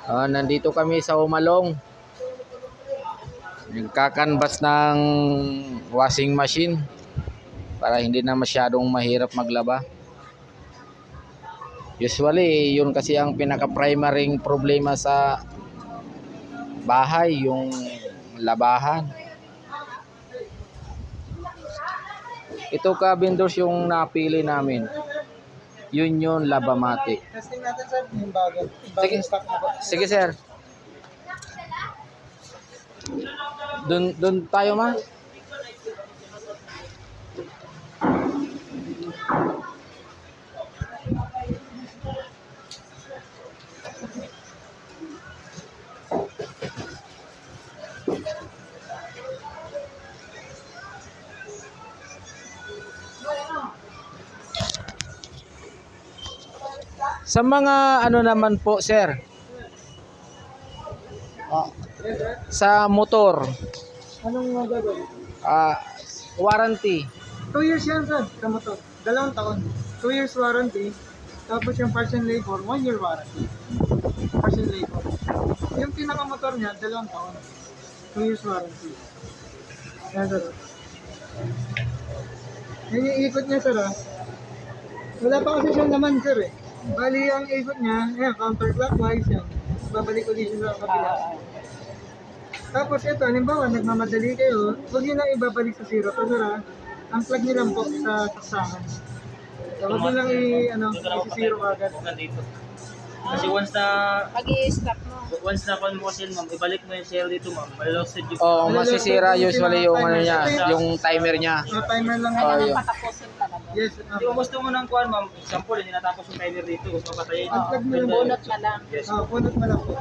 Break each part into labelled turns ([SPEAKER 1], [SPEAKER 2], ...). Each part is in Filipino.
[SPEAKER 1] Nandito kami sa Umalong. Nagkakanbas ng washing machine para hindi na masyadong mahirap maglaba. Usually, yun kasi ang pinaka-primaryng problema sa bahay, yung labahan. Ito ka vendors yung napili namin. Yun yung Labamatic.
[SPEAKER 2] Testing natin sir, yung bago.
[SPEAKER 1] Sige.
[SPEAKER 2] Stock na po.
[SPEAKER 1] Sige sir. Doon tayo ma. Sa mga ano naman po sir, sa motor,
[SPEAKER 2] Anong gagawin?
[SPEAKER 1] warranty.
[SPEAKER 2] 2 years yan sir, sa motor. 2 taon. 2 years warranty. Tapos yung parts and labor, 1 year warranty. Parts and labor. Yung pinaka-motor niya, 2 taon. 2 years warranty. Yan sir. Yan yung ikot niya sir ah. Wala pa kasi siyang naman sir eh. Bali ang ikot niya, yan, counterclockwise yan. Babalik ulit siya sa kabila. Tapos ito, halimbawa, nagmamadali kayo, huwag nyo na ibabalik sa zero. Kasi unplug nyo lang po sa saksahan. So, huwag nyo lang i-zero agad.
[SPEAKER 3] Dito. Kasi once na
[SPEAKER 4] Mag-i-stop mo.
[SPEAKER 3] mo kasi ma'am, ibalik mo yung shell dito ma'am. Malilosed yung
[SPEAKER 1] Oh, masisira usually yung ano niya, yung timer niya.
[SPEAKER 2] So, timer lang.
[SPEAKER 1] Oh,
[SPEAKER 4] Kailangan
[SPEAKER 1] yun.
[SPEAKER 4] patapusin talaga.
[SPEAKER 2] Yes.
[SPEAKER 3] Hindi mo gusto mo ng kuhan ma'am. Example, hindi natapos yung timer dito. Gusto mo patayin.
[SPEAKER 2] Unplug mo yung
[SPEAKER 4] Bunot na lang.
[SPEAKER 3] Yes.
[SPEAKER 2] punot mo lang po.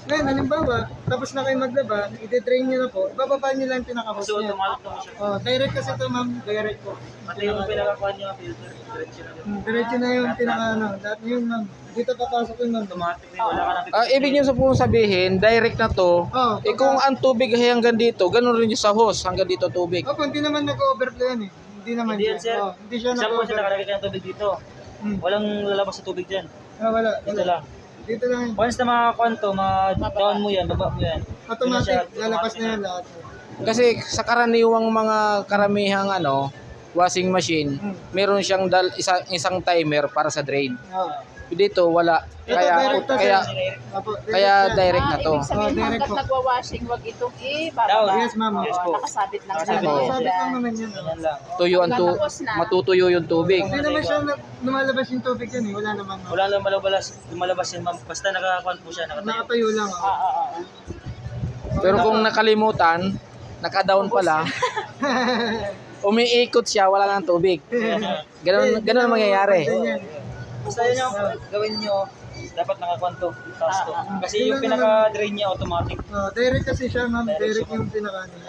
[SPEAKER 2] Ngayon, halimbawa, tapos na kayo maglaba, i-drain nyo na po, bababa nyo lang yung pinaka-hose
[SPEAKER 3] So,
[SPEAKER 2] niya.
[SPEAKER 3] automatic naman siya.
[SPEAKER 2] Direct kasi ito ma'am, direct po.
[SPEAKER 3] Pati yung pinakakuhan niya filter. Diretso na dito.
[SPEAKER 2] Diretso na yung pinaka-ano, lahat yun ma'am. Dito papasok yun ma'am.
[SPEAKER 3] Automatic na yun. Wala ka na
[SPEAKER 1] Ibig nyo sa pong sabihin, direct na to. Kung ang tubig ay hanggang dito, ganun rin yung sa hose, hanggang dito tubig.
[SPEAKER 2] Opo, hindi naman nag-overflow yan eh. Hindi naman
[SPEAKER 3] Hindi yan sir.
[SPEAKER 2] Hindi siya
[SPEAKER 3] Example, siya
[SPEAKER 2] nag-overflow.
[SPEAKER 3] nakalagay ka ng tubig dito. Walang lalabas sa tubig dyan.
[SPEAKER 2] Wala.
[SPEAKER 3] Dito lang.
[SPEAKER 2] Dito lang yun.
[SPEAKER 3] Once na makakuhan to, ma-down mo yan, baba mo yan.
[SPEAKER 2] Automatic, lalabas na yan lahat.
[SPEAKER 1] Kasi sa karaniwang mga karamihang washing machine, meron siyang isang timer para sa drain. Dito wala. Kaya direct na to.
[SPEAKER 4] Ibig sabihin,
[SPEAKER 2] direct
[SPEAKER 4] hanggat
[SPEAKER 2] po.
[SPEAKER 4] nagwa-washing, wag itong ibababa.
[SPEAKER 2] Yes ma'am.
[SPEAKER 3] Yes po.
[SPEAKER 4] Nakasabit lang
[SPEAKER 3] Nakasabit.
[SPEAKER 4] sa
[SPEAKER 2] Sabit lang naman yan.
[SPEAKER 3] Yan lang.
[SPEAKER 1] Matutuyo yung tubig.
[SPEAKER 2] Hindi naman siya lumalabas yung tubig yan eh. Wala naman ma'am.
[SPEAKER 3] Wala lang lumalabas yan ma'am. Basta nakakuhan po siya, nakatayo.
[SPEAKER 2] Nakatayo lang.
[SPEAKER 1] Pero kung nakalimutan, naka-down pala, umiikot siya, wala nang tubig. Ganun ang mangyayari.
[SPEAKER 3] Basta yun yung gawin nyo, dapat nakakuhan to, taas to. Kasi yung pinaka-drain niya automatic.
[SPEAKER 2] Direct kasi siya ma'am. Direct yung pinaka niya.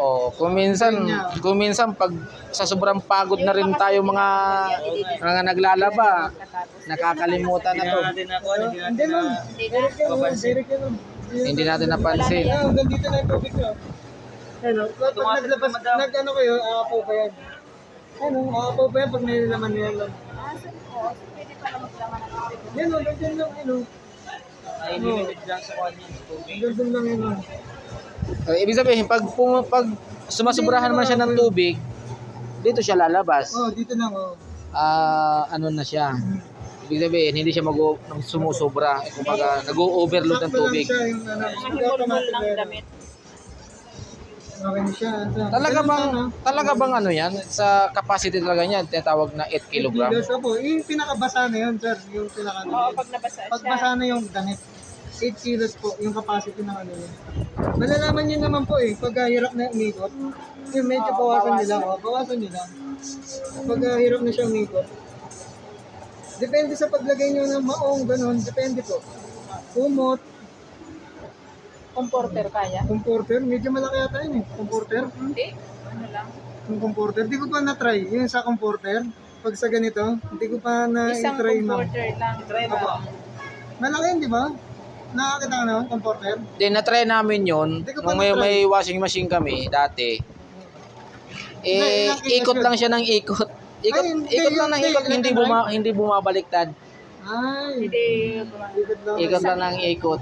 [SPEAKER 1] Kung minsan pag sa sobrang pagod na rin tayo mga naglalaba, nakakalimutan na to.
[SPEAKER 3] Hindi natin nakuha, hindi
[SPEAKER 2] Hindi
[SPEAKER 3] natin
[SPEAKER 2] ma'am. Direct yan ma'am.
[SPEAKER 3] papansin.
[SPEAKER 2] Direct yan ma'am.
[SPEAKER 1] Hindi natin napansin.
[SPEAKER 2] Hanggang dito na yung tubig ko. Ano, pag naglabas, nag-ano kayo, aapaw pa yan. Ano, aapaw pa yan pag nilalaman niya lang.
[SPEAKER 4] Pwede pala maglaman ng tubig.
[SPEAKER 2] Yan o, ganyan lang, ano.
[SPEAKER 3] Ay, limited lang sa kuhan niya. tubig.
[SPEAKER 2] Ganyan lang yun.
[SPEAKER 1] Ibig sabihin, pag sumasubrahan man siya ng tubig, dito siya lalabas.
[SPEAKER 2] Dito lang,
[SPEAKER 1] Ano na siya. Ibig sabihin, hindi siya sumusobra. Kumbaga, nag-overload ng tubig.
[SPEAKER 2] Sakto lang siya yung,
[SPEAKER 4] Mahimulmul ng damit.
[SPEAKER 2] Okay na siya.
[SPEAKER 1] Talaga bang ano yan? Sa capacity talaga niyan, tinatawag na 8 kilogram.
[SPEAKER 2] Kilos po. Yung pinakabasa na yun, sir. Yung pinaka
[SPEAKER 4] Oo, pag nabasa
[SPEAKER 2] Pag
[SPEAKER 4] siya.
[SPEAKER 2] basa na yung damit. 8 kilos po, yung capacity ng ano yun. Malalaman nyo naman po eh, pag hirap na umikot, yung medyo bawasan nila. Bawasan nyo lang. Pag hirap na siya umikot. Depende sa paglagay nyo ng maong, ganun. Depende po. Kumot,
[SPEAKER 4] Comforter kaya.
[SPEAKER 2] comforter, medyo malaki yata yun eh. Comforter.
[SPEAKER 4] Hindi. Ano lang.
[SPEAKER 2] Yung comforter, di ko pa na-try. Yung sa comforter, pag sa ganito, hindi ko pa
[SPEAKER 4] Isang
[SPEAKER 2] na-try ma'am.
[SPEAKER 4] comforter lang.
[SPEAKER 3] Try mo.
[SPEAKER 2] Malaki yun, di ba? Nakakita ka naman, comforter.
[SPEAKER 1] Then, na-try namin yun.
[SPEAKER 2] Hindi ko pa
[SPEAKER 1] Nung
[SPEAKER 2] na-try.
[SPEAKER 1] may washing machine kami dati.
[SPEAKER 2] Ilang
[SPEAKER 1] Ikot
[SPEAKER 2] kilos
[SPEAKER 1] lang
[SPEAKER 2] yun?
[SPEAKER 1] siya ng ikot. Ikot lang ng ikot, hindi bumabaliktad.
[SPEAKER 2] Ay,
[SPEAKER 4] Hindi.
[SPEAKER 2] ikot lang.
[SPEAKER 1] Ikot lang ng ikot.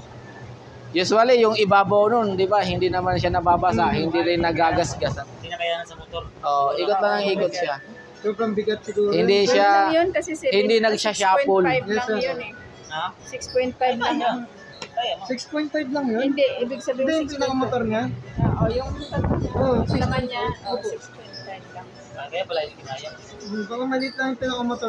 [SPEAKER 1] Usually, yung ibabaw nun, di ba, hindi naman siya nababasa, hindi rin nagagasgas.
[SPEAKER 3] Hindi na kaya sa motor.
[SPEAKER 1] Oh, ikot lang ang ikot siya.
[SPEAKER 2] Sobrang bigat siguro.
[SPEAKER 1] Hindi
[SPEAKER 4] Yun
[SPEAKER 1] siya,
[SPEAKER 4] lang yun kasi
[SPEAKER 1] hindi nagsya-shuffle.
[SPEAKER 4] 6.5
[SPEAKER 2] Yes,
[SPEAKER 4] lang
[SPEAKER 2] sir.
[SPEAKER 4] yun eh.
[SPEAKER 3] Ha?
[SPEAKER 4] 6.5 lang yung...
[SPEAKER 3] Kaya mo.
[SPEAKER 2] 6.5 lang yun?
[SPEAKER 4] Hindi, ibig
[SPEAKER 2] Hindi
[SPEAKER 4] sabihin
[SPEAKER 2] yung pinakamotor niya?
[SPEAKER 4] yung
[SPEAKER 2] Oo,
[SPEAKER 4] laman niya, 6.5 lang.
[SPEAKER 3] Kaya pala yung kinaya.
[SPEAKER 2] Baka maliit lang yung pinakamotor.